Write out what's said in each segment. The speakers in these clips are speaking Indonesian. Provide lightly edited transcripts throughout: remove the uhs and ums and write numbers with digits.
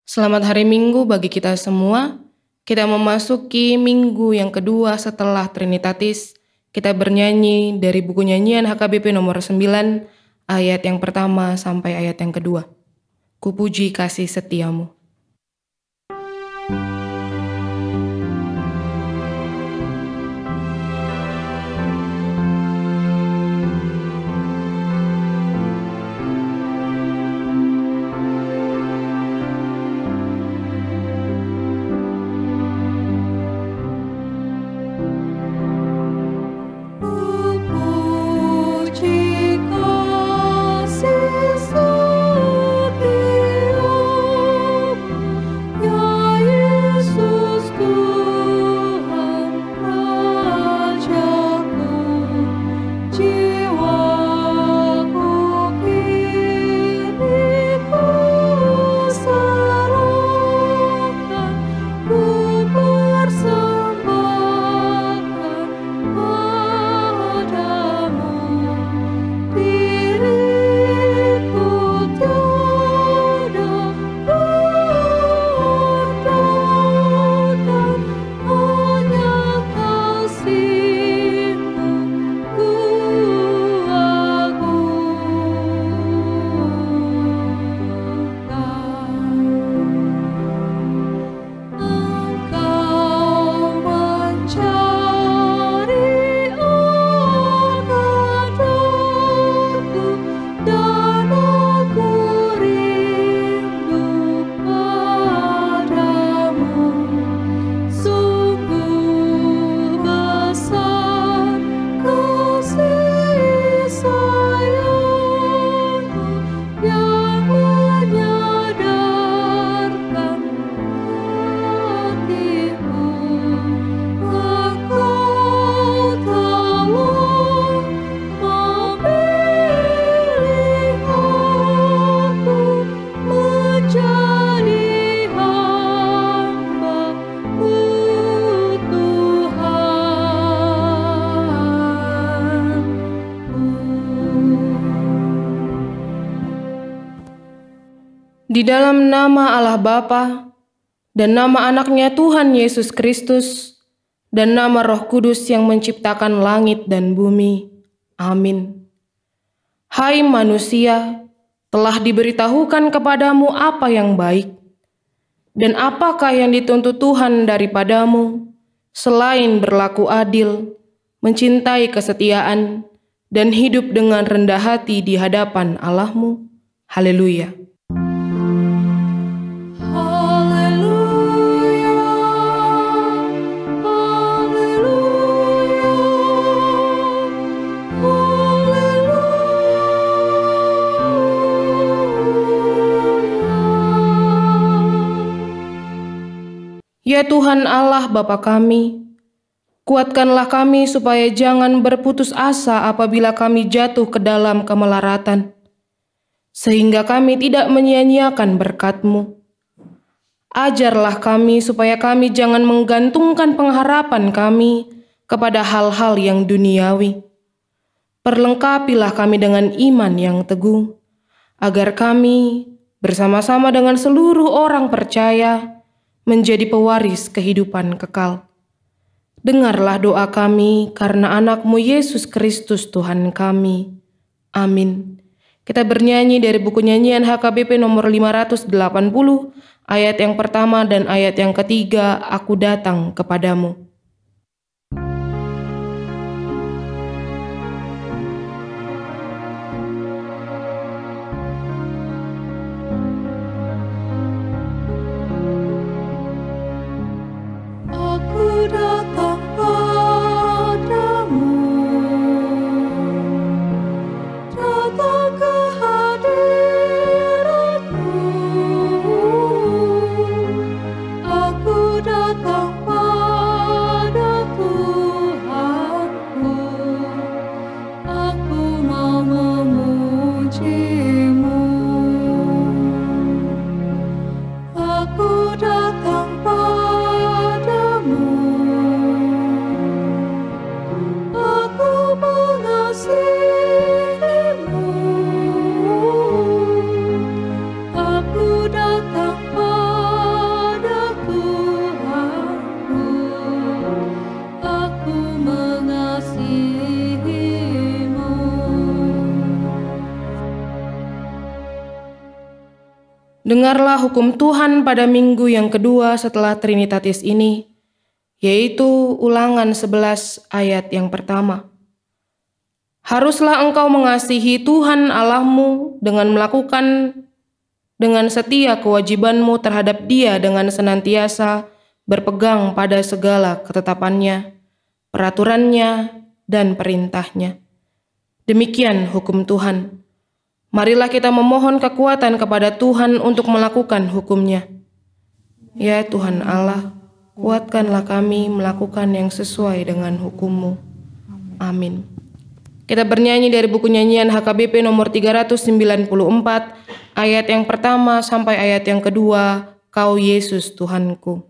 Selamat hari Minggu bagi kita semua. Kita memasuki minggu yang kedua setelah Trinitatis. Kita bernyanyi dari buku nyanyian HKBP nomor 9, ayat yang pertama sampai ayat yang kedua. Kupuji kasih setiamu. Di dalam nama Allah Bapa dan nama anaknya Tuhan Yesus Kristus dan nama Roh Kudus yang menciptakan langit dan bumi. Amin. Hai manusia, telah diberitahukan kepadamu apa yang baik, dan apakah yang dituntut Tuhan daripadamu, selain berlaku adil, mencintai kesetiaan, dan hidup dengan rendah hati di hadapan Allahmu. Haleluya. Ya Tuhan Allah Bapa kami, kuatkanlah kami supaya jangan berputus asa apabila kami jatuh ke dalam kemelaratan, sehingga kami tidak menyia-nyiakan berkat-Mu. Ajarlah kami supaya kami jangan menggantungkan pengharapan kami kepada hal-hal yang duniawi. Perlengkapilah kami dengan iman yang teguh, agar kami bersama-sama dengan seluruh orang percaya menjadi pewaris kehidupan kekal. Dengarlah doa kami karena anakmu Yesus Kristus Tuhan kami. Amin. Kita bernyanyi dari buku nyanyian HKBP nomor 580, ayat yang pertama dan ayat yang ketiga, Aku datang kepadamu. Aku datang Inilah hukum Tuhan pada minggu yang kedua setelah Trinitatis ini, yaitu Ulangan 11 ayat yang pertama. Haruslah engkau mengasihi Tuhan Allahmu dengan melakukan dengan setia kewajibanmu terhadap Dia dengan senantiasa berpegang pada segala ketetapannya, peraturannya, dan perintahnya. Demikian hukum Tuhan. Marilah kita memohon kekuatan kepada Tuhan untuk melakukan hukum-Nya. Ya Tuhan Allah, kuatkanlah kami melakukan yang sesuai dengan hukum-Mu. Amin. Kita bernyanyi dari buku nyanyian HKBP nomor 394, ayat yang pertama sampai ayat yang kedua, Kau Yesus Tuhanku.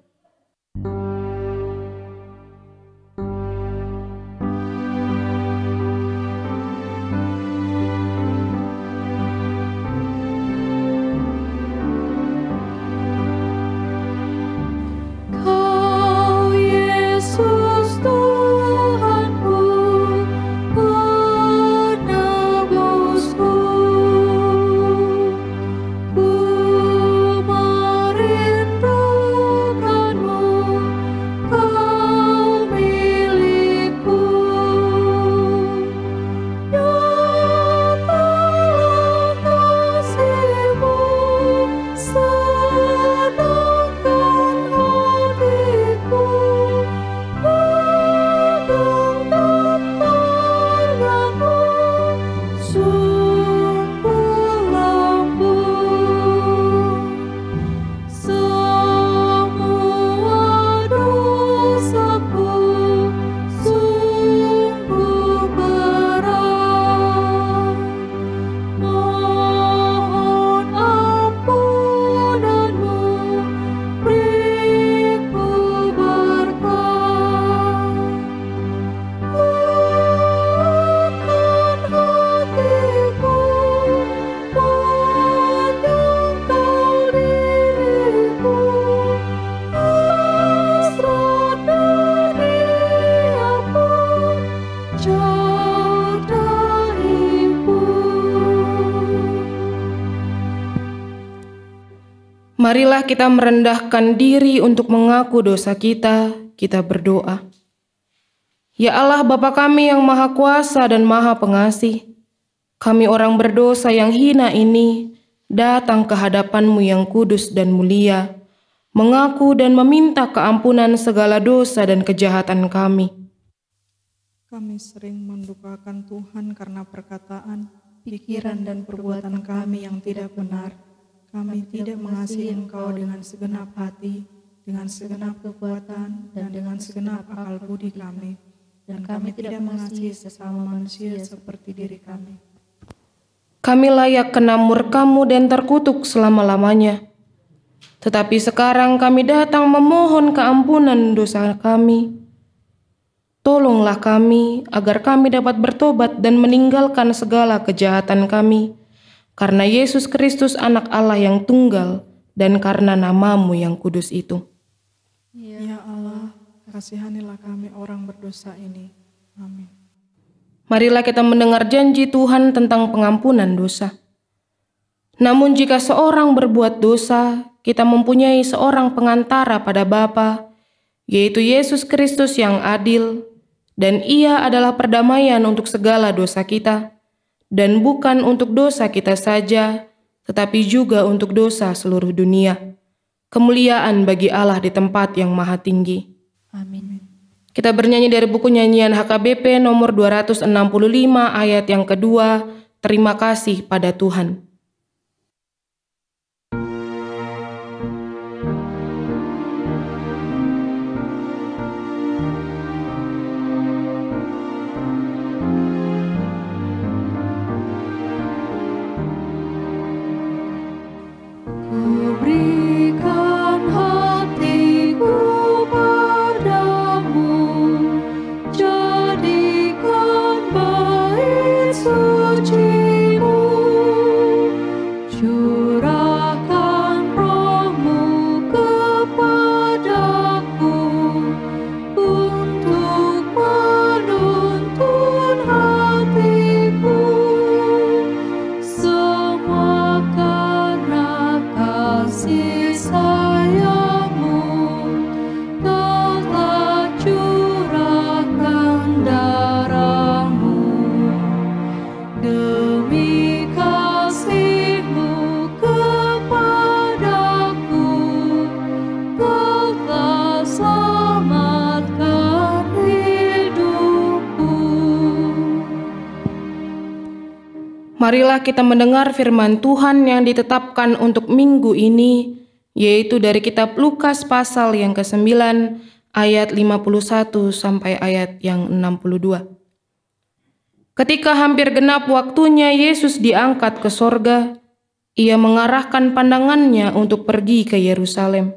Marilah kita merendahkan diri untuk mengaku dosa kita berdoa. Ya Allah Bapa kami yang Maha Kuasa dan Maha Pengasih, kami orang berdosa yang hina ini datang ke hadapan-Mu yang kudus dan mulia, mengaku dan meminta keampunan segala dosa dan kejahatan kami. Kami sering mendukakan Tuhan karena perkataan, pikiran dan perbuatan kami yang tidak benar. Kami tidak mengasihi Engkau dengan segenap hati, dengan segenap kekuatan, dan dengan segenap akal budi kami. Dan kami tidak mengasihi sesama manusia seperti diri kami. Kami layak kena murka-Mu dan terkutuk selama-lamanya. Tetapi sekarang kami datang memohon keampunan dosa kami. Tolonglah kami agar kami dapat bertobat dan meninggalkan segala kejahatan kami, karena Yesus Kristus anak Allah yang tunggal dan karena nama-Mu yang kudus itu. Ya Allah, kasihanilah kami orang berdosa ini. Amin. Marilah kita mendengar janji Tuhan tentang pengampunan dosa. Namun jika seorang berbuat dosa, kita mempunyai seorang pengantara pada Bapa, yaitu Yesus Kristus yang adil, dan Ia adalah perdamaian untuk segala dosa kita, dan bukan untuk dosa kita saja, tetapi juga untuk dosa seluruh dunia. Kemuliaan bagi Allah di tempat yang maha tinggi. Amin. Kita bernyanyi dari buku nyanyian HKBP nomor 265 ayat yang kedua, Terima kasih pada Tuhan. Jadikan bait suci-Mu. sayangmu telah curahkan darahmu demi kasihmu kepadaku, telah selamatkan hidupku. Marilah kita mendengar firman Tuhan yang ditetapkan untuk minggu ini, yaitu dari kitab Lukas pasal yang ke-9 ayat 51 sampai ayat yang 62. Ketika hampir genap waktunya Yesus diangkat ke sorga, ia mengarahkan pandangannya untuk pergi ke Yerusalem.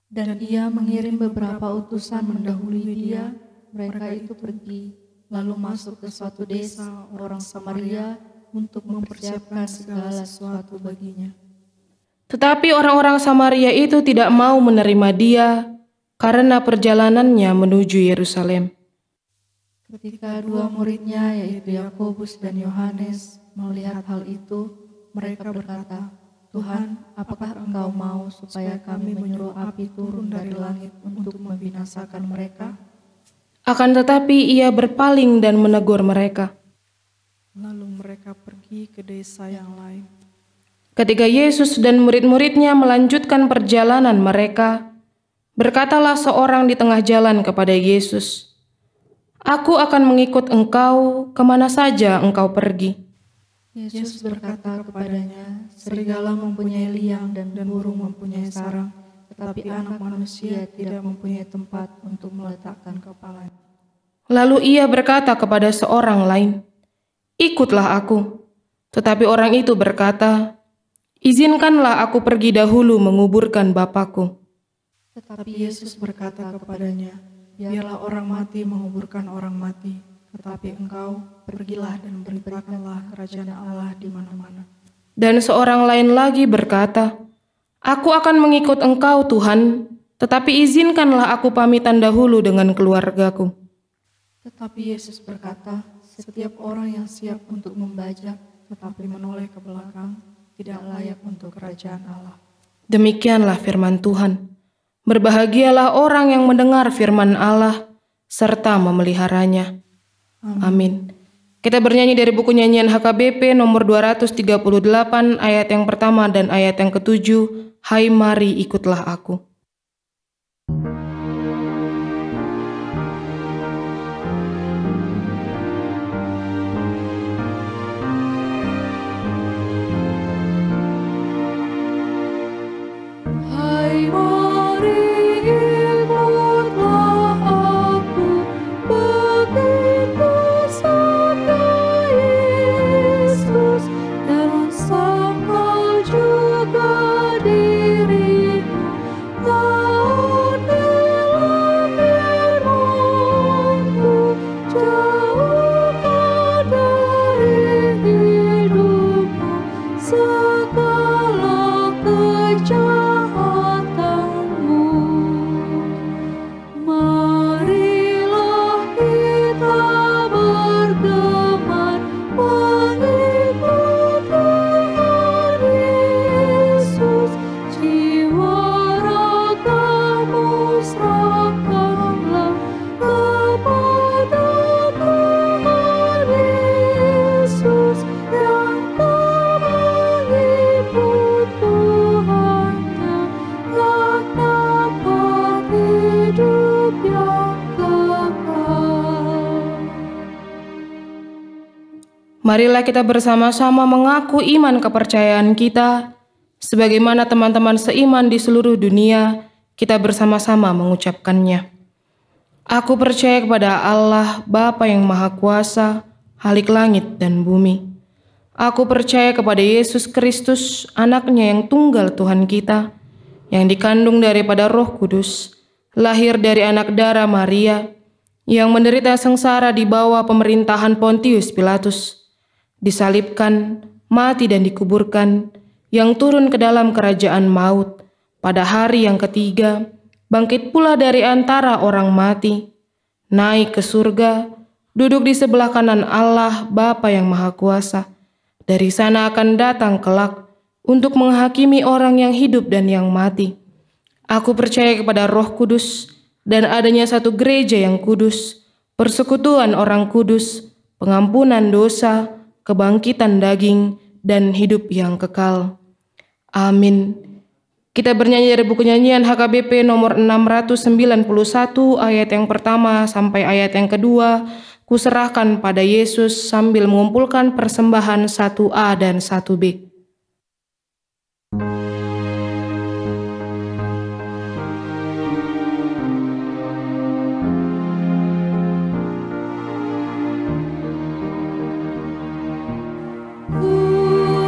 Dan ia mengirim beberapa utusan mendahului dia. Mereka itu pergi, lalu masuk ke suatu desa orang Samaria untuk mempersiapkan segala sesuatu baginya. Tetapi orang-orang Samaria itu tidak mau menerima dia karena perjalanannya menuju Yerusalem. Ketika dua muridnya, yaitu Yakobus dan Yohanes, melihat hal itu, mereka berkata, "Tuhan, apakah Engkau mau supaya kami menyuruh api turun dari langit untuk membinasakan mereka?" Akan tetapi ia berpaling dan menegur mereka. Lalu mereka pergi ke desa yang lain. Ketika Yesus dan murid-muridnya melanjutkan perjalanan mereka, berkatalah seorang di tengah jalan kepada Yesus, "Aku akan mengikut Engkau kemana saja Engkau pergi." Yesus berkata kepadanya, "Serigala mempunyai liang dan burung mempunyai sarang, tetapi anak manusia tidak mempunyai tempat untuk meletakkan kepalanya." Lalu ia berkata kepada seorang lain, "Ikutlah aku." Tetapi orang itu berkata, "Izinkanlah aku pergi dahulu menguburkan Bapakku." Tetapi Yesus berkata kepadanya, "Biarlah orang mati menguburkan orang mati, tetapi engkau pergilah dan beritakanlah kerajaan Allah di mana-mana." Dan seorang lain lagi berkata, "Aku akan mengikut Engkau, Tuhan, tetapi izinkanlah aku pamitan dahulu dengan keluargaku." Tetapi Yesus berkata, "Setiap orang yang siap untuk membajak tetapi menoleh ke belakang tidak layak untuk kerajaan Allah." Demikianlah firman Tuhan. Berbahagialah orang yang mendengar firman Allah serta memeliharanya. Amin. Kita bernyanyi dari buku nyanyian HKBP nomor 238 ayat yang pertama dan ayat yang ke-7. Hai mari ikutlah aku. Hai mari ikutlah aku, begitu sabda Yesus, dan sangkal juga dirimu, taatilah firman-Ku, jauhkan dari hidupmu segala kejahatanmu. Marilah kita bergema mengikut Tuhan Yesus, jiwa ragamu serahkanlah kepada Tuhan Yesus, yang tak mengikut Tuhannya tak dapat hidup yang kekal. Marilah kita bersama-sama mengaku iman kepercayaan kita, sebagaimana teman-teman seiman di seluruh dunia, kita bersama-sama mengucapkannya. Aku percaya kepada Allah, Bapa yang Maha Kuasa, Khalik langit dan bumi. Aku percaya kepada Yesus Kristus, anaknya yang tunggal Tuhan kita, yang dikandung daripada Roh Kudus, lahir dari anak darah Maria, yang menderita sengsara di bawah pemerintahan Pontius Pilatus, disalibkan, mati dan dikuburkan, yang turun ke dalam kerajaan maut, pada hari yang ketiga, bangkit pula dari antara orang mati, naik ke surga, duduk di sebelah kanan Allah Bapa yang Maha Kuasa. Dari sana akan datang kelak untuk menghakimi orang yang hidup dan yang mati. Aku percaya kepada Roh Kudus dan adanya satu gereja yang kudus, persekutuan orang kudus, pengampunan dosa, kebangkitan daging, dan hidup yang kekal. Amin. Kita bernyanyi dari buku nyanyian HKBP nomor 691 ayat yang pertama sampai ayat yang kedua. Kuserahkan pada Yesus sambil mengumpulkan persembahan 1A dan 1B.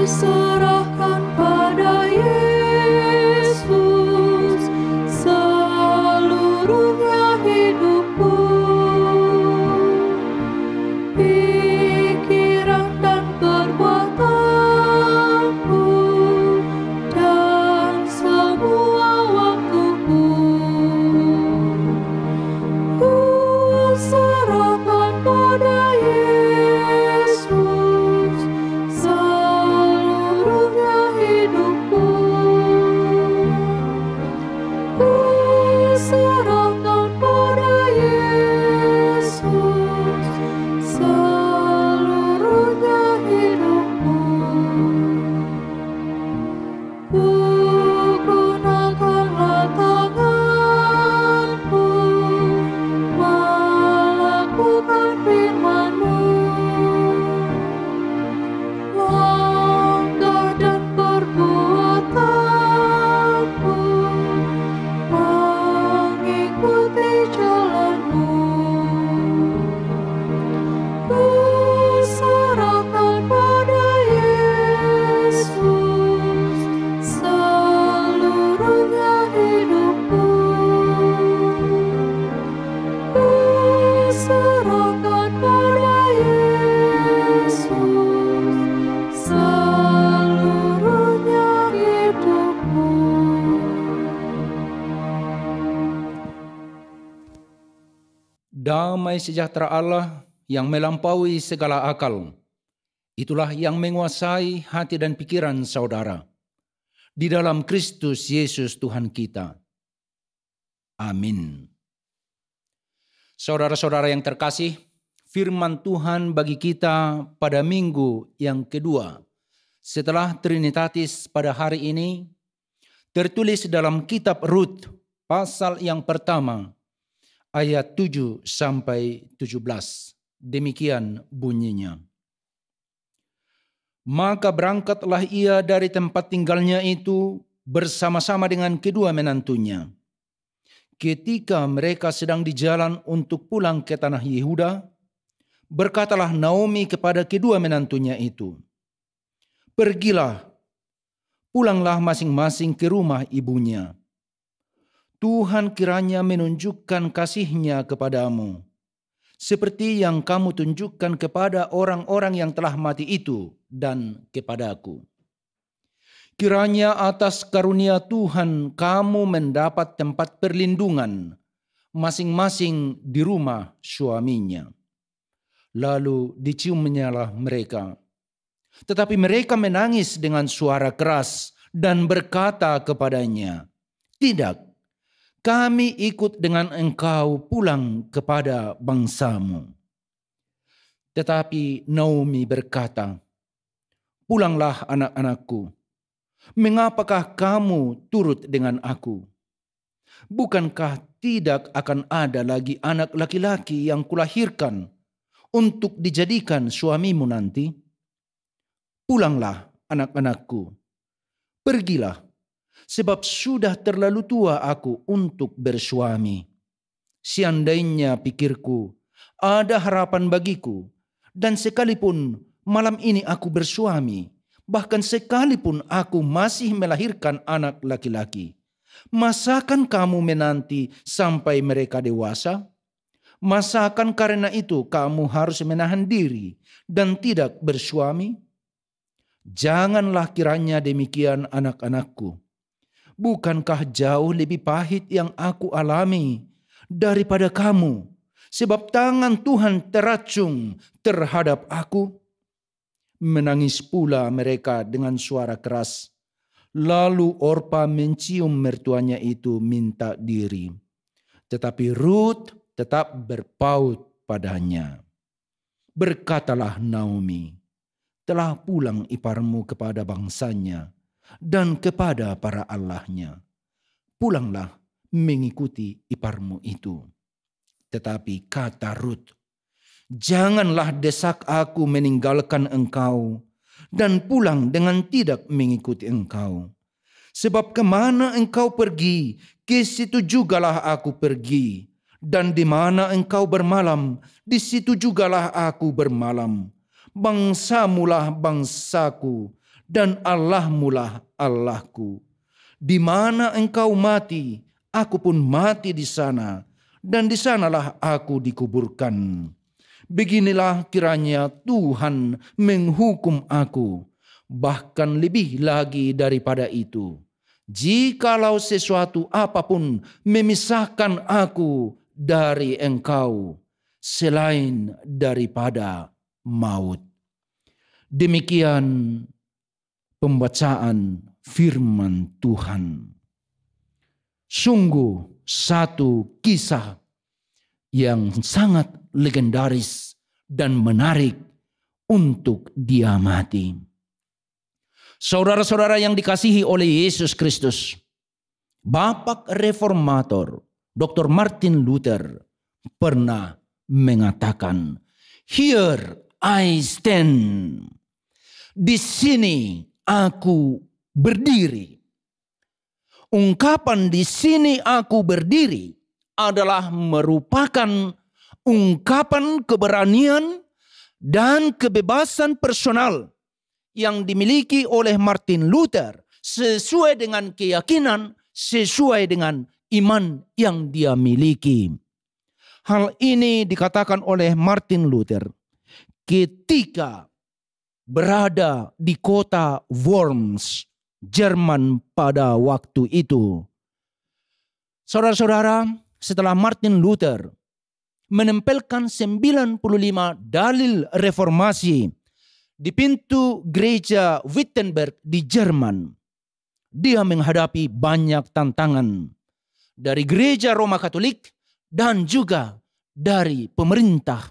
Serahkan pada Yesus seluruhnya hidupku, pikiran dan perbuatanku, dan semua waktuku. Ku serahkan pada Yesus seluruhnya hidupku. Ku serahkan pada Yesus seluruhnya hidupku. Ku gunakanlah tanganku melakukan firman-Mu. Langkah dan perbuatanku mengikuti jalan-Mu. Ku serahkan pada Yesus seluruhnya hidupku. Ku serahkan pada Yesus seluruhnya hidupku. Damai sejahtera Allah yang melampaui segala akal, itulah yang menguasai hati dan pikiran saudara. Di dalam Kristus Yesus Tuhan kita. Amin. Saudara-saudara yang terkasih, firman Tuhan bagi kita pada minggu yang kedua setelah Trinitatis pada hari ini tertulis dalam kitab Rut pasal yang pertama ayat 7 sampai 17. Demikian bunyinya. Maka berangkatlah ia dari tempat tinggalnya itu bersama-sama dengan kedua menantunya. Ketika mereka sedang di jalan untuk pulang ke tanah Yehuda, berkatalah Naomi kepada kedua menantunya itu, "Pergilah, pulanglah masing-masing ke rumah ibunya. Tuhan kiranya menunjukkan kasih-Nya kepadamu, seperti yang kamu tunjukkan kepada orang-orang yang telah mati itu dan kepadaku. Kiranya atas karunia Tuhan kamu mendapat tempat perlindungan masing-masing di rumah suaminya." Lalu diciumnyalah mereka. Tetapi mereka menangis dengan suara keras dan berkata kepadanya, "Tidak, kami ikut dengan engkau pulang kepada bangsamu." Tetapi Naomi berkata, "Pulanglah anak-anakku, mengapakah kamu turut dengan aku? Bukankah tidak akan ada lagi anak laki-laki yang kulahirkan untuk dijadikan suamimu nanti? Pulanglah anak-anakku, pergilah, sebab sudah terlalu tua aku untuk bersuami. Seandainya pikirku, ada harapan bagiku, dan sekalipun malam ini aku bersuami, bahkan sekalipun aku masih melahirkan anak laki-laki, masakan kamu menanti sampai mereka dewasa? Masakan karena itu kamu harus menahan diri dan tidak bersuami? Janganlah kiranya demikian anak-anakku. Bukankah jauh lebih pahit yang aku alami daripada kamu, sebab tangan Tuhan teracung terhadap aku?" Menangis pula mereka dengan suara keras, Lalu Orpa mencium mertuanya itu minta diri. Tetapi Rut tetap berpaut padanya. Berkatalah Naomi, telah pulang iparmu kepada bangsanya dan kepada para allahnya. Pulanglah mengikuti iparmu itu. Tetapi kata Rut, janganlah desak aku meninggalkan engkau dan pulang dengan tidak mengikuti engkau. Sebab kemana engkau pergi, ke situ jugalah aku pergi. Dan di mana engkau bermalam, di situ jugalah aku bermalam. Bangsamulah bangsaku, dan Allahmulah Allahku. Di mana engkau mati, aku pun mati di sana, dan di sanalah aku dikuburkan. Beginilah kiranya Tuhan menghukum aku, bahkan lebih lagi daripada itu. Jikalau sesuatu apapun memisahkan aku dari engkau, selain daripada maut. Demikian pembacaan firman Tuhan. Sungguh satu kisah yang sangat legendaris dan menarik untuk diamati. Saudara-saudara yang dikasihi oleh Yesus Kristus, Bapak Reformator Dr. Martin Luther pernah mengatakan, "Here I stand." Di sini aku berdiri. Ungkapan "di sini aku berdiri" adalah merupakan ungkapan keberanian dan kebebasan personal yang dimiliki oleh Martin Luther sesuai dengan keyakinan, sesuai dengan iman yang dia miliki. Hal ini dikatakan oleh Martin Luther ketika berada di kota Worms, Jerman pada waktu itu. Saudara-saudara, setelah Martin Luther menempelkan 95 dalil reformasi di pintu gereja Wittenberg di Jerman, dia menghadapi banyak tantangan dari gereja Roma Katolik dan juga dari pemerintah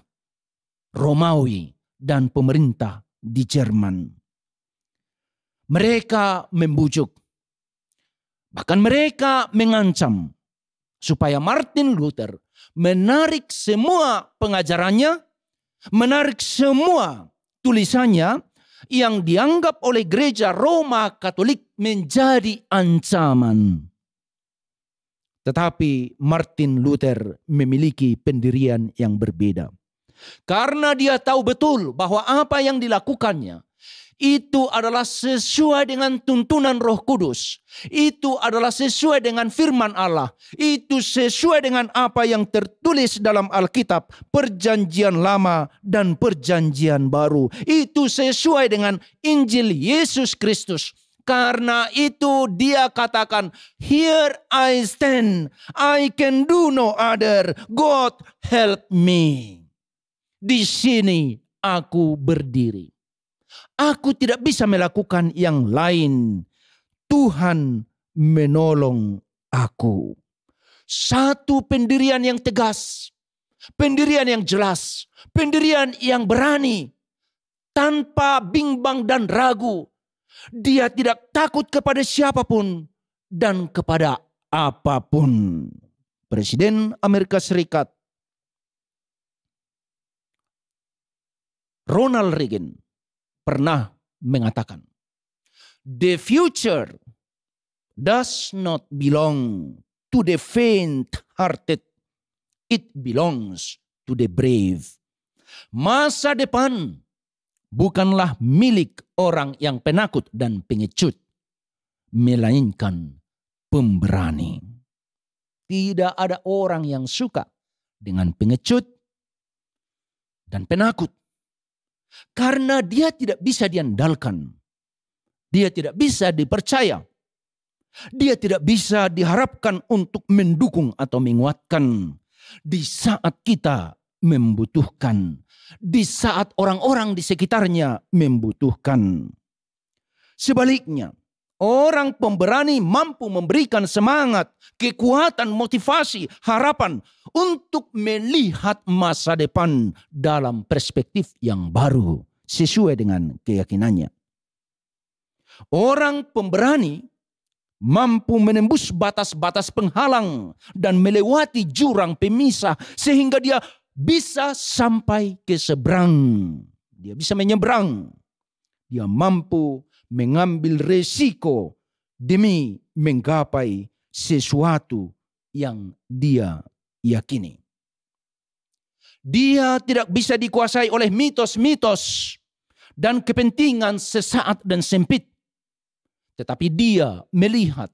Romawi dan pemerintah di Jerman. Mereka membujuk, bahkan mereka mengancam supaya Martin Luther menarik semua pengajarannya, menarik semua tulisannya yang dianggap oleh gereja Roma Katolik menjadi ancaman. Tetapi Martin Luther memiliki pendirian yang berbeda. Karena dia tahu betul bahwa apa yang dilakukannya itu adalah sesuai dengan tuntunan Roh Kudus. Itu adalah sesuai dengan firman Allah. Itu sesuai dengan apa yang tertulis dalam Alkitab, Perjanjian Lama dan Perjanjian Baru. Itu sesuai dengan Injil Yesus Kristus. Karena itu dia katakan, "Here I stand, I can do no other, God help me." Di sini aku berdiri. Aku tidak bisa melakukan yang lain. Tuhan menolong aku. Satu pendirian yang tegas, pendirian yang jelas, pendirian yang berani, tanpa bimbang dan ragu. Dia tidak takut kepada siapapun dan kepada apapun. Presiden Amerika Serikat Ronald Reagan pernah mengatakan, "The future does not belong to the faint-hearted, it belongs to the brave." Masa depan bukanlah milik orang yang penakut dan pengecut, melainkan pemberani. Tidak ada orang yang suka dengan pengecut dan penakut. Karena dia tidak bisa diandalkan. Dia tidak bisa dipercaya. Dia tidak bisa diharapkan untuk mendukung atau menguatkan di saat kita membutuhkan, di saat orang-orang di sekitarnya membutuhkan. Sebaliknya, Orang pemberani mampu memberikan semangat, kekuatan, motivasi, harapan untuk melihat masa depan dalam perspektif yang baru sesuai dengan keyakinannya. Orang pemberani mampu menembus batas-batas penghalang dan melewati jurang pemisah sehingga dia bisa sampai ke seberang. Dia bisa menyeberang. Dia mampu mengambil resiko demi menggapai sesuatu yang dia yakini. Dia tidak bisa dikuasai oleh mitos-mitos dan kepentingan sesaat dan sempit. Tetapi dia melihat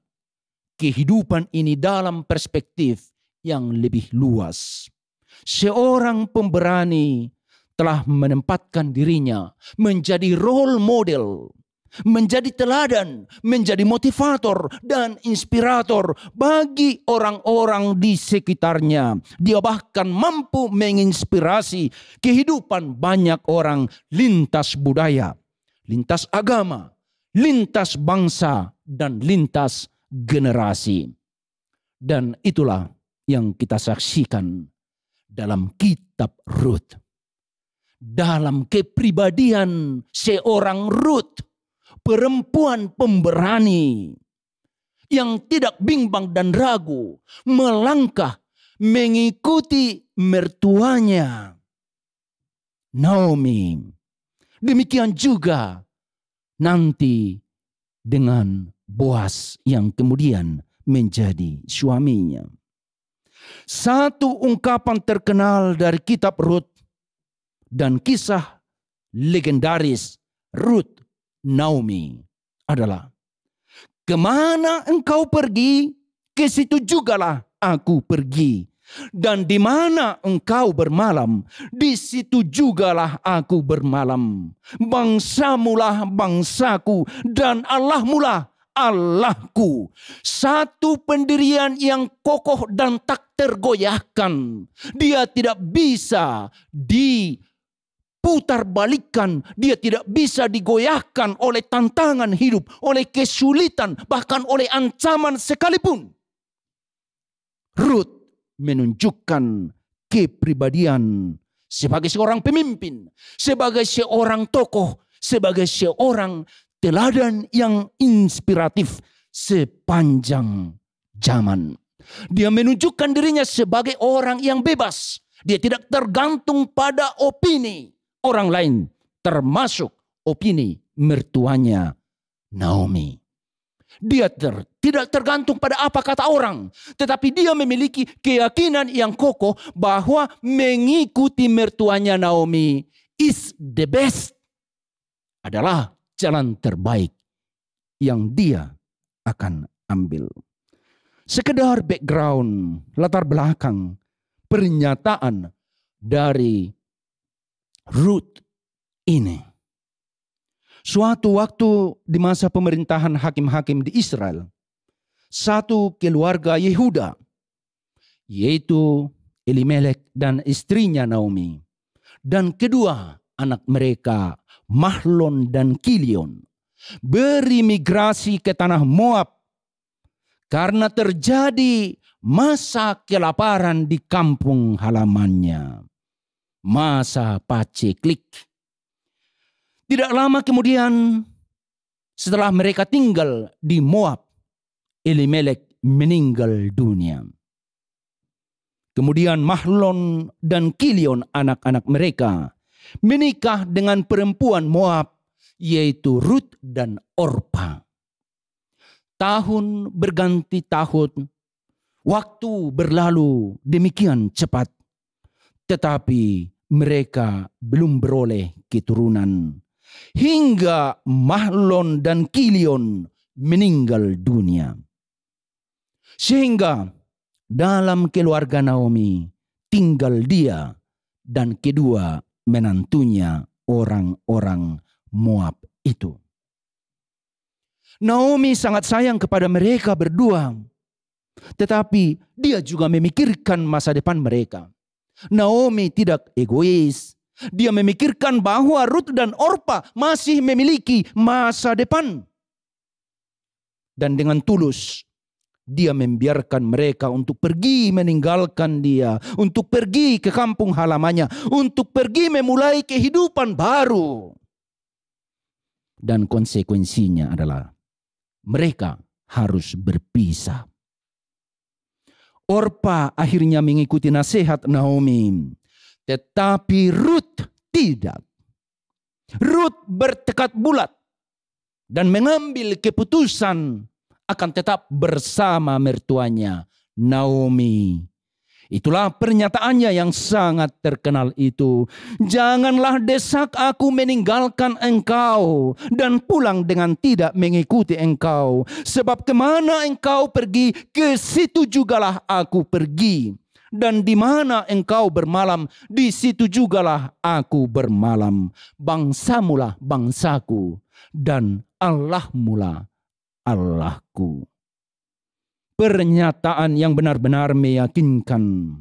kehidupan ini dalam perspektif yang lebih luas. Seorang pemberani telah menempatkan dirinya menjadi role model, menjadi teladan, menjadi motivator dan inspirator bagi orang-orang di sekitarnya. Dia bahkan mampu menginspirasi kehidupan banyak orang lintas budaya, lintas agama, lintas bangsa, dan lintas generasi. Dan itulah yang kita saksikan dalam kitab Rut. Dalam kepribadian seorang Rut, perempuan pemberani yang tidak bimbang dan ragu melangkah mengikuti mertuanya Naomi. Demikian juga nanti dengan Boas yang kemudian menjadi suaminya. Satu ungkapan terkenal dari kitab Rut dan kisah legendaris Rut Naomi adalah, kemana engkau pergi, ke situ jugalah aku pergi. Dan di mana engkau bermalam, di situ jugalah aku bermalam. Bangsamulah bangsaku dan Allahmulah Allahku. Satu pendirian yang kokoh dan tak tergoyahkan. Dia tidak bisa diputar balikan. Dia tidak bisa digoyahkan oleh tantangan hidup, oleh kesulitan, bahkan oleh ancaman sekalipun. Rut menunjukkan kepribadian sebagai seorang pemimpin, sebagai seorang tokoh, sebagai seorang teladan yang inspiratif sepanjang zaman. Dia menunjukkan dirinya sebagai orang yang bebas. Dia tidak tergantung pada opini orang lain, termasuk opini mertuanya Naomi. Dia tidak tergantung pada apa kata orang, tetapi dia memiliki keyakinan yang kokoh bahwa mengikuti mertuanya Naomi is the best, adalah jalan terbaik yang dia akan ambil. Sekedar background, latar belakang pernyataan dari Rut ini. Suatu waktu di masa pemerintahan hakim-hakim di Israel, satu keluarga Yehuda, yaitu Elimelek dan istrinya Naomi, dan kedua anak mereka Mahlon dan Kilion, berimigrasi ke tanah Moab karena terjadi masa kelaparan di kampung halamannya, masa paceklik. Tidak lama kemudian, setelah mereka tinggal di Moab, Elimelek meninggal dunia. Kemudian Mahlon dan Kilion, anak-anak mereka, menikah dengan perempuan Moab, yaitu Rut dan Orpa. Tahun berganti tahun, waktu berlalu demikian cepat, tetapi mereka belum beroleh keturunan. Hingga Mahlon dan Kilion meninggal dunia. Sehingga dalam keluarga Naomi tinggal dia dan kedua menantunya, orang-orang Moab itu. Naomi sangat sayang kepada mereka berdua, tetapi dia juga memikirkan masa depan mereka. Naomi tidak egois. Dia memikirkan bahwa Rut dan Orpa masih memiliki masa depan. Dan dengan tulus dia membiarkan mereka untuk pergi meninggalkan dia, untuk pergi ke kampung halamannya, untuk pergi memulai kehidupan baru. Dan konsekuensinya adalah mereka harus berpisah. Orpa akhirnya mengikuti nasihat Naomi, tetapi Rut tidak. Rut bertekad bulat dan mengambil keputusan akan tetap bersama mertuanya Naomi. Itulah pernyataannya yang sangat terkenal itu. Janganlah desak aku meninggalkan engkau dan pulang dengan tidak mengikuti engkau. Sebab kemana engkau pergi, ke situ jugalah aku pergi. Dan di mana engkau bermalam, di situ jugalah aku bermalam. Bangsamulah bangsaku dan Allahmulah Allahku. Pernyataan yang benar-benar meyakinkan.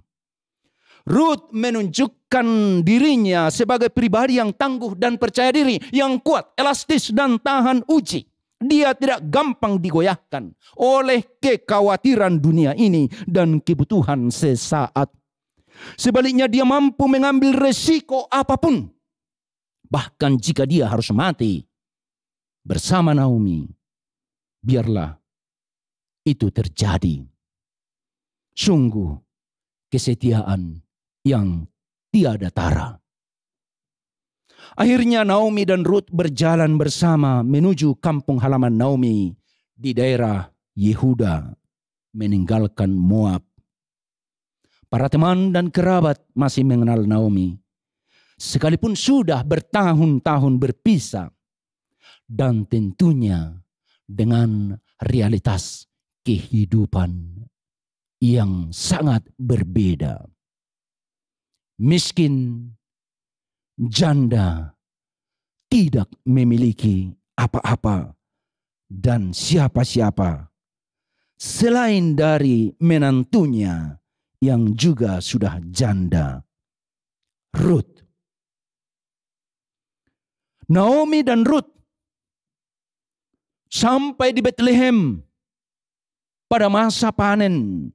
Rut menunjukkan dirinya sebagai pribadi yang tangguh dan percaya diri, yang kuat, elastis dan tahan uji. Dia tidak gampang digoyahkan oleh kekhawatiran dunia ini dan kebutuhan sesaat. Sebaliknya dia mampu mengambil resiko apapun. Bahkan jika dia harus mati bersama Naomi, biarlah itu terjadi. Sungguh kesetiaan yang tiada tara. Akhirnya Naomi dan Rut berjalan bersama menuju kampung halaman Naomi di daerah Yehuda, meninggalkan Moab. Para teman dan kerabat masih mengenal Naomi, sekalipun sudah bertahun-tahun berpisah, dan tentunya dengan realitas kehidupan yang sangat berbeda. Miskin, janda, tidak memiliki apa-apa dan siapa-siapa selain dari menantunya yang juga sudah janda, Rut. Naomi dan Rut sampai di Bethlehem pada masa panen.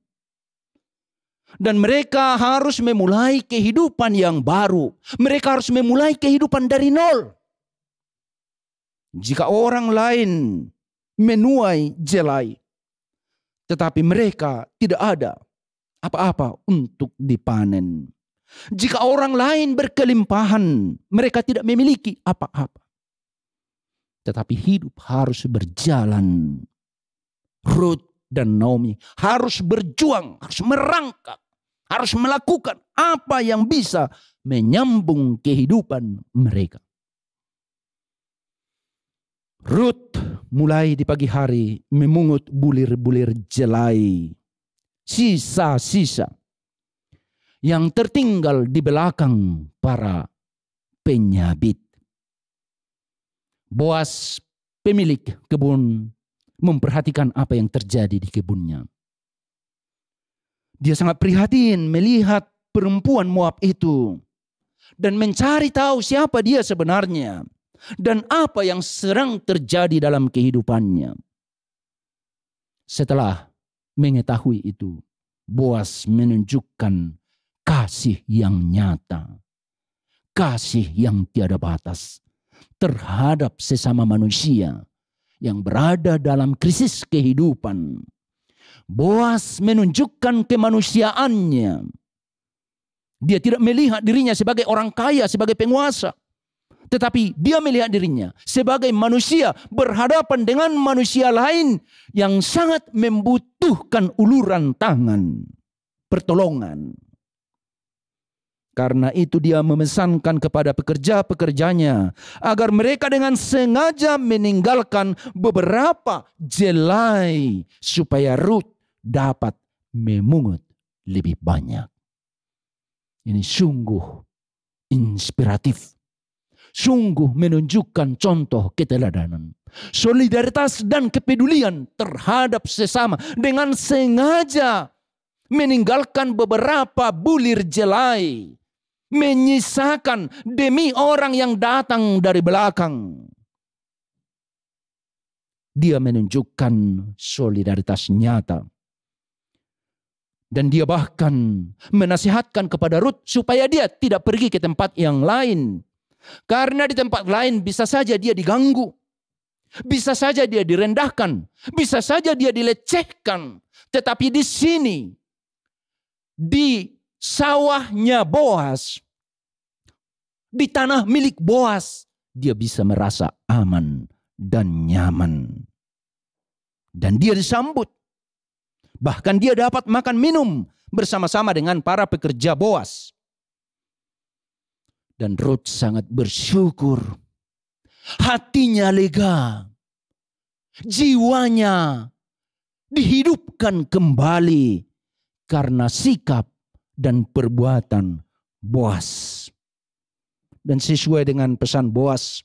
Dan mereka harus memulai kehidupan yang baru. Mereka harus memulai kehidupan dari nol. Jika orang lain menuai jelai, tetapi mereka tidak ada apa-apa untuk dipanen. Jika orang lain berkelimpahan, mereka tidak memiliki apa-apa. Tetapi hidup harus berjalan. Rut dan Naomi harus berjuang, harus merangkak, harus melakukan apa yang bisa menyambung kehidupan mereka. Rut mulai di pagi hari memungut bulir-bulir jelai, sisa-sisa yang tertinggal di belakang para penyabit. Boas, pemilik kebun, memperhatikan apa yang terjadi di kebunnya. Dia sangat prihatin melihat perempuan Moab itu dan mencari tahu siapa dia sebenarnya dan apa yang sedang terjadi dalam kehidupannya. Setelah mengetahui itu, Boas menunjukkan kasih yang nyata, kasih yang tiada batas terhadap sesama manusia yang berada dalam krisis kehidupan. Boas menunjukkan kemanusiaannya. Dia tidak melihat dirinya sebagai orang kaya, sebagai penguasa. Tetapi dia melihat dirinya sebagai manusia berhadapan dengan manusia lain yang sangat membutuhkan uluran tangan, pertolongan. Karena itu dia memesankan kepada pekerja-pekerjanya agar mereka dengan sengaja meninggalkan beberapa jelai supaya Rut dapat memungut lebih banyak. Ini sungguh inspiratif. Sungguh menunjukkan contoh keteladanan, solidaritas dan kepedulian terhadap sesama dengan sengaja meninggalkan beberapa bulir jelai, menyisakan demi orang yang datang dari belakang. dia menunjukkan solidaritas nyata. Dan dia bahkan menasihatkan kepada Rut supaya dia tidak pergi ke tempat yang lain. Karena di tempat lain bisa saja dia diganggu. Bisa saja dia direndahkan. Bisa saja dia dilecehkan. Tetapi di sini, di sawahnya Boas, di tanah milik Boas, dia bisa merasa aman dan nyaman. Dan dia disambut. Bahkan dia dapat makan minum bersama-sama dengan para pekerja Boas. Dan Rut sangat bersyukur. Hatinya lega. Jiwanya dihidupkan kembali karena sikap dan perbuatan Boas. Dan sesuai dengan pesan Boas,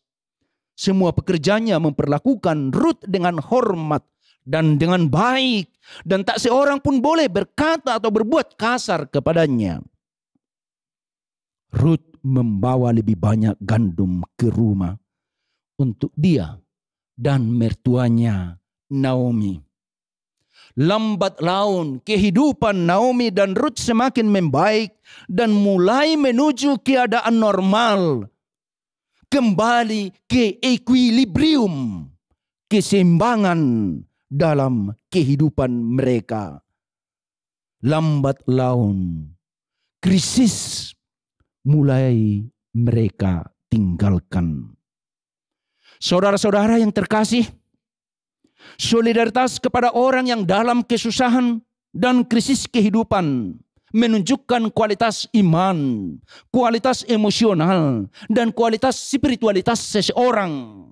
semua pekerjanya memperlakukan Rut dengan hormat dan dengan baik, dan tak seorang pun boleh berkata atau berbuat kasar kepadanya. Rut membawa lebih banyak gandum ke rumah untuk dia dan mertuanya Naomi. Lambat laun kehidupan Naomi dan Rut semakin membaik dan mulai menuju keadaan normal. Kembali ke equilibrium, keseimbangan dalam kehidupan mereka. Lambat laun krisis mulai mereka tinggalkan. Saudara-saudara yang terkasih, solidaritas kepada orang yang dalam kesusahan dan krisis kehidupan menunjukkan kualitas iman, kualitas emosional, dan kualitas spiritualitas seseorang.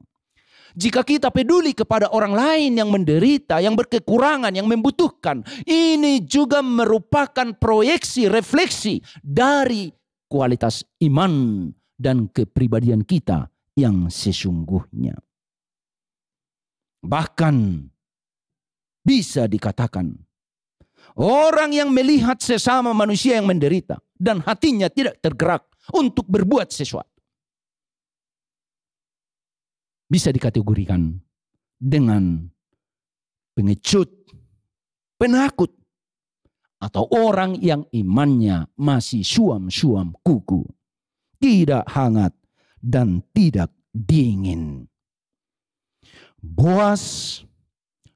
Jika kita peduli kepada orang lain yang menderita, yang berkekurangan, yang membutuhkan, ini juga merupakan proyeksi, refleksi dari kualitas iman dan kepribadian kita yang sesungguhnya. Bahkan bisa dikatakan, orang yang melihat sesama manusia yang menderita dan hatinya tidak tergerak untuk berbuat sesuatu, bisa dikategorikan dengan pengecut, penakut, atau orang yang imannya masih suam-suam kuku, tidak hangat dan tidak dingin. Boas,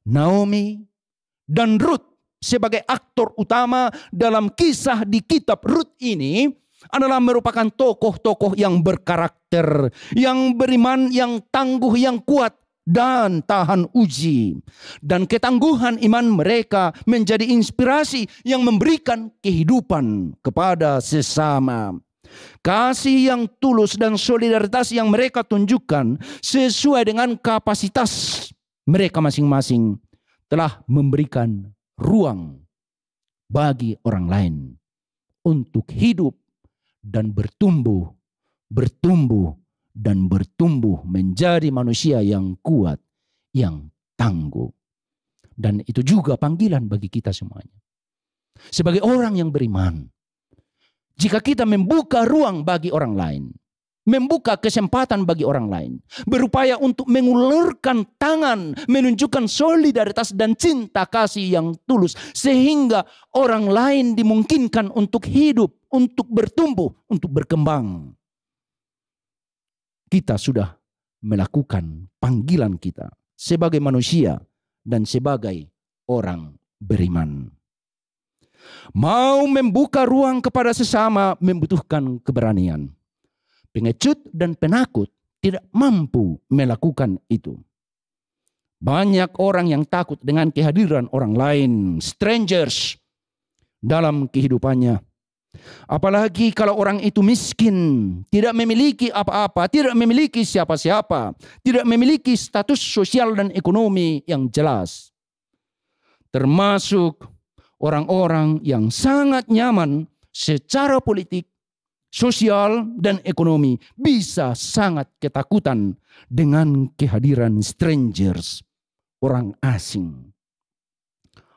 Naomi, dan Rut sebagai aktor utama dalam kisah di kitab Rut ini adalah merupakan tokoh-tokoh yang berkarakter, yang beriman, yang tangguh, yang kuat, dan tahan uji. Dan ketangguhan iman mereka menjadi inspirasi yang memberikan kehidupan kepada sesama. Kasih yang tulus dan solidaritas yang mereka tunjukkan sesuai dengan kapasitas mereka masing-masing telah memberikan ruang bagi orang lain untuk hidup dan bertumbuh dan bertumbuh menjadi manusia yang kuat, yang tangguh. Dan itu juga panggilan bagi kita semuanya. Sebagai orang yang beriman, jika kita membuka ruang bagi orang lain, membuka kesempatan bagi orang lain, berupaya untuk mengulurkan tangan, menunjukkan solidaritas dan cinta kasih yang tulus, sehingga orang lain dimungkinkan untuk hidup, untuk bertumbuh, untuk berkembang. Kita sudah melakukan panggilan kita sebagai manusia dan sebagai orang beriman. Mau membuka ruang kepada sesama membutuhkan keberanian. Pengecut dan penakut tidak mampu melakukan itu. Banyak orang yang takut dengan kehadiran orang lain, strangers, dalam kehidupannya. Apalagi kalau orang itu miskin, tidak memiliki apa-apa, tidak memiliki siapa-siapa, tidak memiliki status sosial dan ekonomi yang jelas. Termasuk orang-orang yang sangat nyaman secara politik, sosial, dan ekonomi bisa sangat ketakutan dengan kehadiran strangers, orang asing.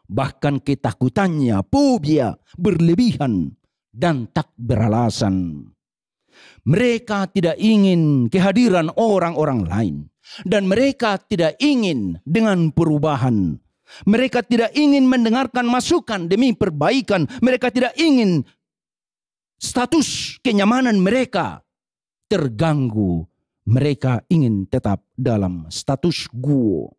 Bahkan ketakutannya, fobia, berlebihan dan tak beralasan. Mereka tidak ingin kehadiran orang-orang lain. Dan mereka tidak ingin dengan perubahan. Mereka tidak ingin mendengarkan masukan demi perbaikan. Mereka tidak ingin status kenyamanan mereka terganggu. Mereka ingin tetap dalam status quo.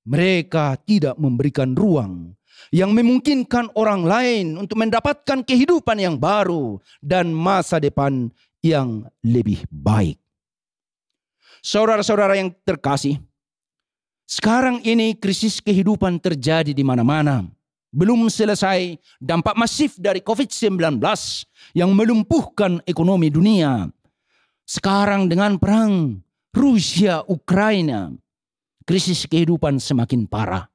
Mereka tidak memberikan ruang yang memungkinkan orang lain untuk mendapatkan kehidupan yang baru dan masa depan yang lebih baik. Saudara-saudara yang terkasih, sekarang ini krisis kehidupan terjadi di mana-mana. Belum selesai dampak masif dari COVID-19 yang melumpuhkan ekonomi dunia. Sekarang dengan perang Rusia-Ukraina, krisis kehidupan semakin parah.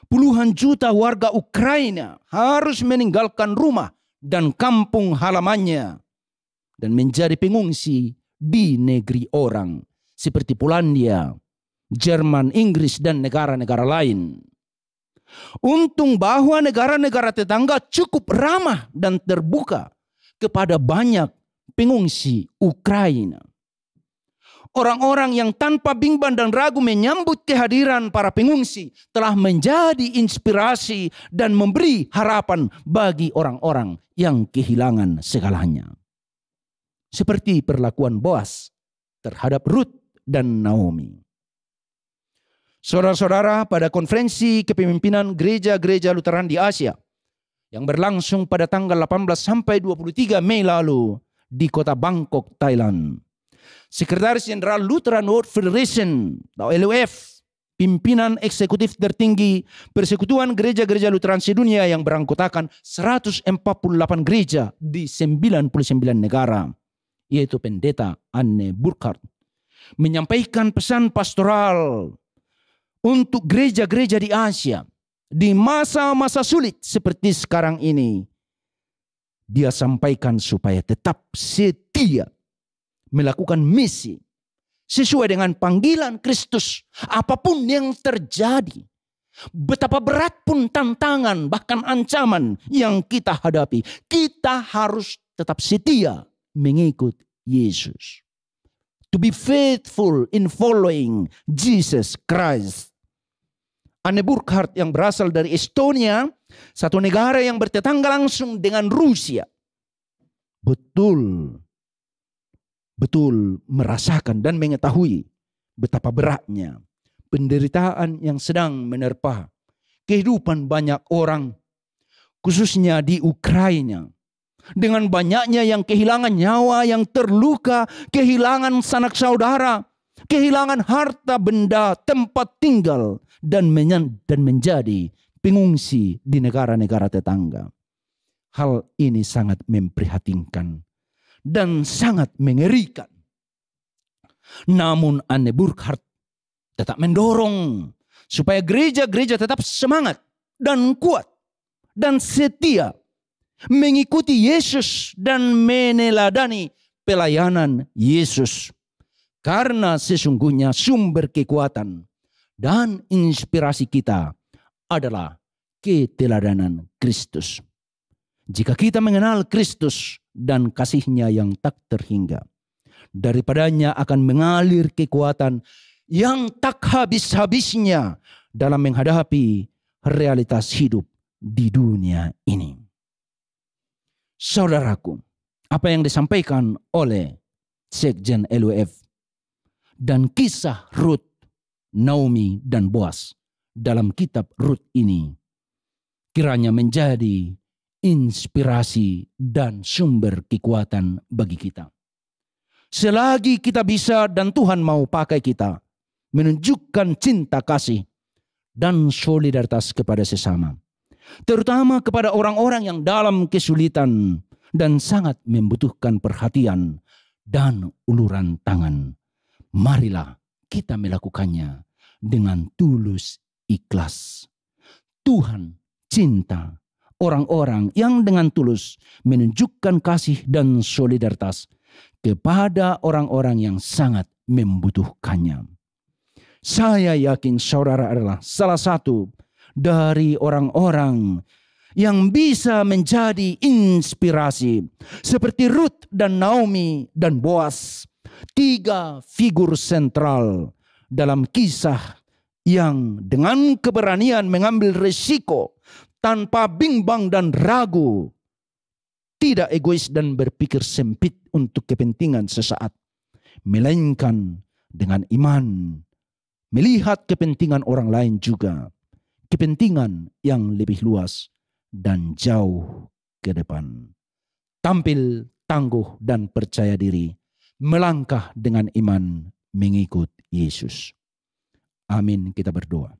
Puluhan juta warga Ukraina harus meninggalkan rumah dan kampung halamannya dan menjadi pengungsi di negeri orang seperti Polandia, Jerman, Inggris, dan negara-negara lain. Untung bahwa negara-negara tetangga cukup ramah dan terbuka kepada banyak pengungsi Ukraina. Orang-orang yang tanpa bimbang dan ragu menyambut kehadiran para pengungsi telah menjadi inspirasi dan memberi harapan bagi orang-orang yang kehilangan segalanya. Seperti perlakuan Boas terhadap Ruth dan Naomi. Saudara-saudara, pada konferensi kepemimpinan gereja-gereja Lutheran di Asia yang berlangsung pada tanggal 18 sampai 23 Mei lalu di kota Bangkok, Thailand, Sekretaris Jenderal Lutheran World Federation atau LWF, pimpinan eksekutif tertinggi Persekutuan Gereja-Gereja Lutheran sedunia yang beranggotakan 148 gereja di 99 negara, yaitu Pendeta Anne Burkhardt, menyampaikan pesan pastoral untuk gereja-gereja di Asia di masa-masa sulit seperti sekarang ini. Dia sampaikan supaya tetap setia melakukan misi sesuai dengan panggilan Kristus apapun yang terjadi. Betapa berat pun tantangan bahkan ancaman yang kita hadapi, kita harus tetap setia mengikut Yesus. To be faithful in following Jesus Christ. Anne Burkhardt yang berasal dari Estonia, satu negara yang bertetangga langsung dengan Rusia, betul merasakan dan mengetahui betapa beratnya penderitaan yang sedang menerpa kehidupan banyak orang, khususnya di Ukraina. Dengan banyaknya yang kehilangan nyawa, yang terluka, kehilangan sanak saudara, kehilangan harta benda, tempat tinggal, dan menjadi pengungsi di negara-negara tetangga. Hal ini sangat memprihatinkan dan sangat mengerikan. Namun Anne Burkhardt tetap mendorong supaya gereja-gereja tetap semangat dan kuat dan setia mengikuti Yesus dan meneladani pelayanan Yesus. Karena sesungguhnya sumber kekuatan dan inspirasi kita adalah keteladanan Kristus. Jika kita mengenal Kristus dan kasih-Nya yang tak terhingga, daripadanya akan mengalir kekuatan yang tak habis-habisnya dalam menghadapi realitas hidup di dunia ini. Saudaraku, apa yang disampaikan oleh Sekjen LWF dan kisah Ruth, Naomi, dan Boas dalam kitab Ruth ini kiranya menjadi inspirasi dan sumber kekuatan bagi kita. Selagi kita bisa dan Tuhan mau pakai kita menunjukkan cinta kasih dan solidaritas kepada sesama, terutama kepada orang-orang yang dalam kesulitan dan sangat membutuhkan perhatian dan uluran tangan. Marilah kita melakukannya dengan tulus ikhlas. Tuhan cinta orang-orang yang dengan tulus menunjukkan kasih dan solidaritas kepada orang-orang yang sangat membutuhkannya. Saya yakin saudara adalah salah satu dari orang-orang yang bisa menjadi inspirasi seperti Ruth dan Naomi dan Boas, Tiga figur sentral dalam kisah yang dengan keberanian mengambil resiko tanpa bimbang dan ragu, tidak egois dan berpikir sempit untuk kepentingan sesaat, melainkan dengan iman melihat kepentingan orang lain juga, kepentingan yang lebih luas dan jauh ke depan. Tampil tangguh dan percaya diri, melangkah dengan iman mengikut Yesus. Amin, kita berdoa.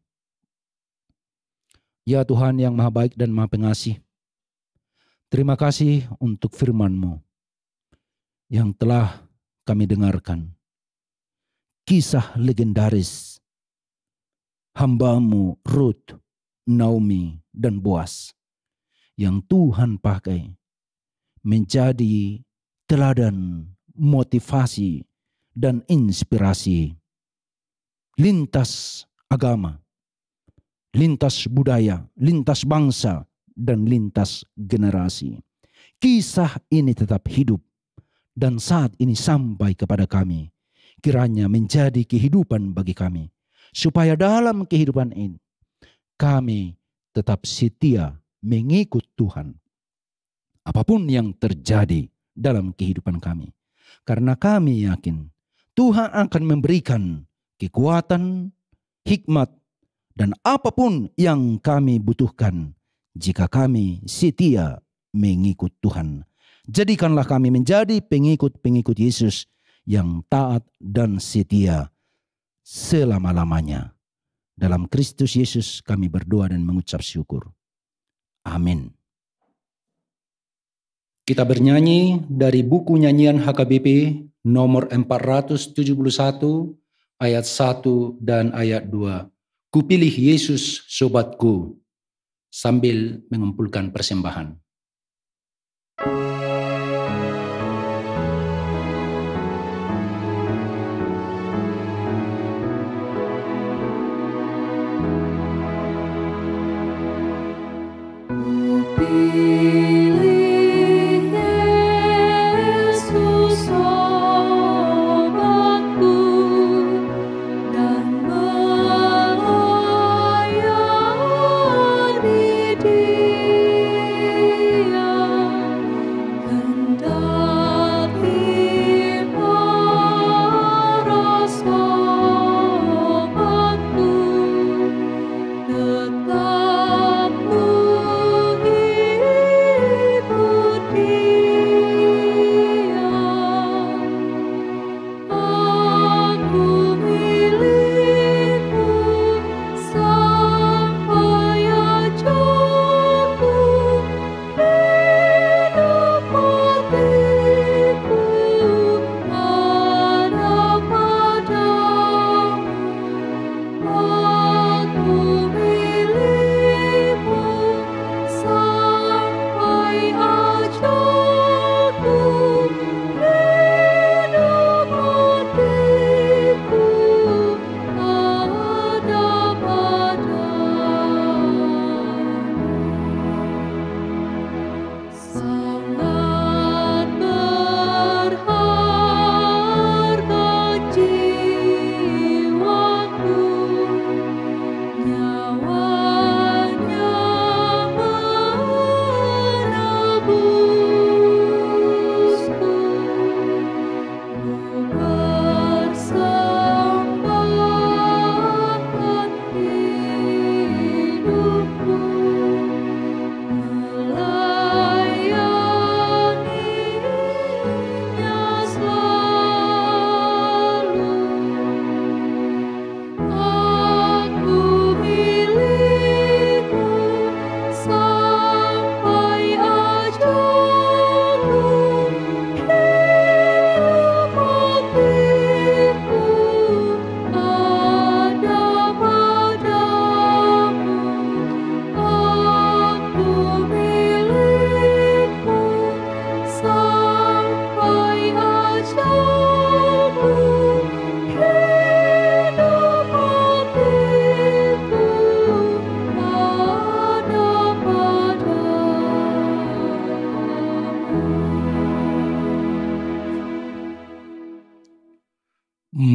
Ya Tuhan yang Maha Baik dan Maha Pengasih, terima kasih untuk firman-Mu yang telah kami dengarkan. Kisah legendaris hamba-Mu Ruth, Naomi, dan Boaz yang Tuhan pakai menjadi teladan, motivasi, dan inspirasi lintas agama, lintas budaya, lintas bangsa, dan lintas generasi. Kisah ini tetap hidup dan saat ini sampai kepada kami. Kiranya menjadi kehidupan bagi kami, supaya dalam kehidupan ini kami tetap setia mengikut Tuhan. Apapun yang terjadi dalam kehidupan kami, karena kami yakin Tuhan akan memberikan kekuatan, hikmat, dan apapun yang kami butuhkan jika kami setia mengikut Tuhan. Jadikanlah kami menjadi pengikut-pengikut Yesus yang taat dan setia selama-lamanya. Dalam Kristus Yesus kami berdoa dan mengucap syukur. Amin. Kita bernyanyi dari buku nyanyian HKBP nomor 471 ayat 1 dan ayat 2. Kupilih Yesus sobatku, sambil mengumpulkan persembahan. Tetap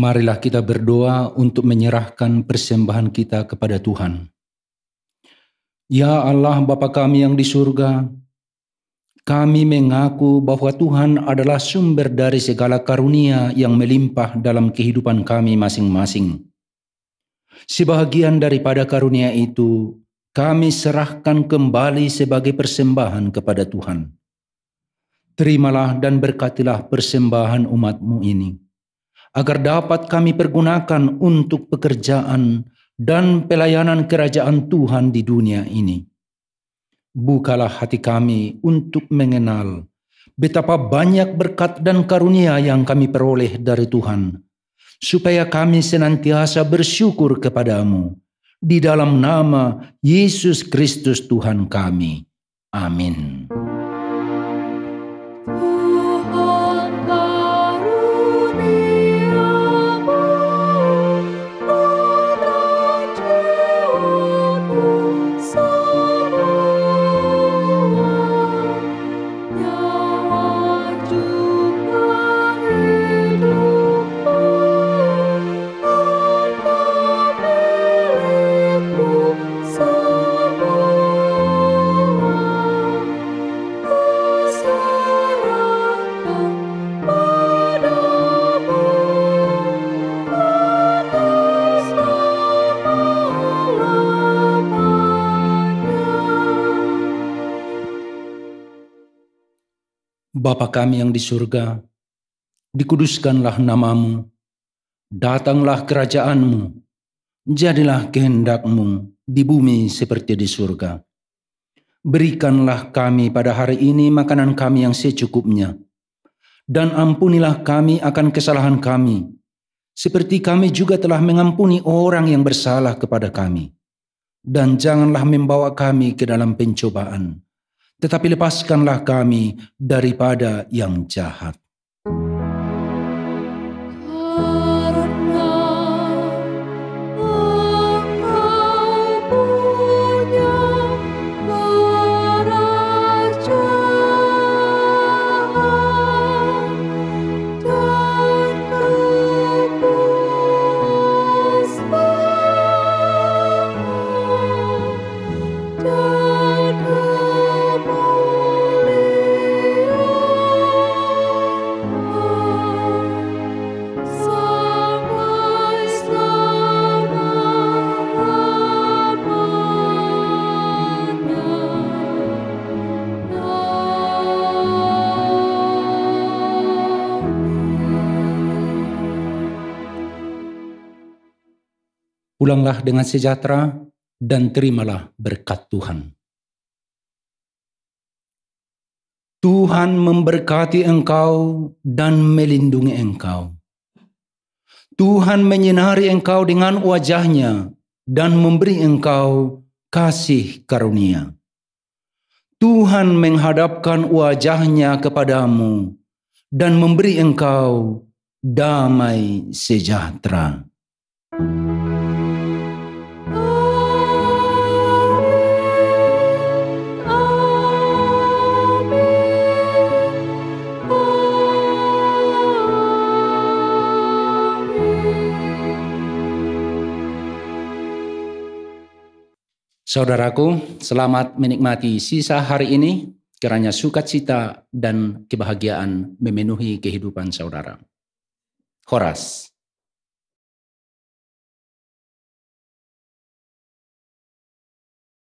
Marilah kita berdoa untuk menyerahkan persembahan kita kepada Tuhan. Ya Allah Bapa kami yang di surga, kami mengaku bahwa Tuhan adalah sumber dari segala karunia yang melimpah dalam kehidupan kami masing-masing. Sebahagian daripada karunia itu, kami serahkan kembali sebagai persembahan kepada Tuhan. Terimalah dan berkatilah persembahan umat-Mu ini, agar dapat kami pergunakan untuk pekerjaan dan pelayanan kerajaan Tuhan di dunia ini. Bukalah hati kami untuk mengenal betapa banyak berkat dan karunia yang kami peroleh dari Tuhan, supaya kami senantiasa bersyukur kepadamu. Di dalam nama Yesus Kristus Tuhan kami. Amin. Bapa kami yang di surga, dikuduskanlah namamu, datanglah kerajaanmu, jadilah kehendak-Mu di bumi seperti di surga. Berikanlah kami pada hari ini makanan kami yang secukupnya, dan ampunilah kami akan kesalahan kami, seperti kami juga telah mengampuni orang yang bersalah kepada kami. Dan janganlah membawa kami ke dalam pencobaan, tetapi lepaskanlah kami daripada yang jahat. Pulanglah dengan sejahtera dan terimalah berkat Tuhan. Tuhan memberkati engkau dan melindungi engkau. Tuhan menyinari engkau dengan wajah-Nya dan memberi engkau kasih karunia. Tuhan menghadapkan wajah-Nya kepadamu dan memberi engkau damai sejahtera. Saudaraku, selamat menikmati sisa hari ini, kiranya sukacita dan kebahagiaan memenuhi kehidupan saudara. Horas.